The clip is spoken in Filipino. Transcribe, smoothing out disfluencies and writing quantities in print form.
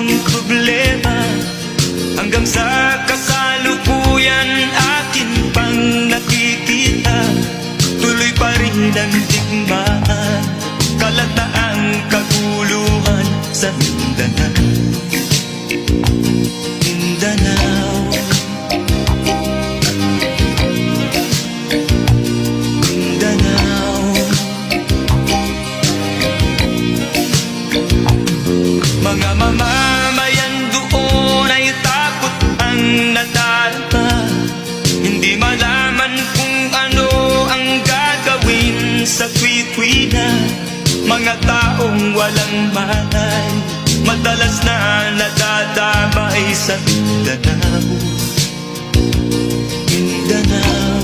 ang problema. Hanggang sa kasalukuyan akin pang nakikita, tuloy pa rin ang digmaan, kalataang kaguluhan sa Mindanao. Mindanao, Mindanao. Mga mamamayan doon ay takot ang nadarama, hindi malaman kung ano ang gagawin sa tuwi-tuwi na. Mga taong walang malay, madalas na nadadamay sa Mindanao. Mindanao.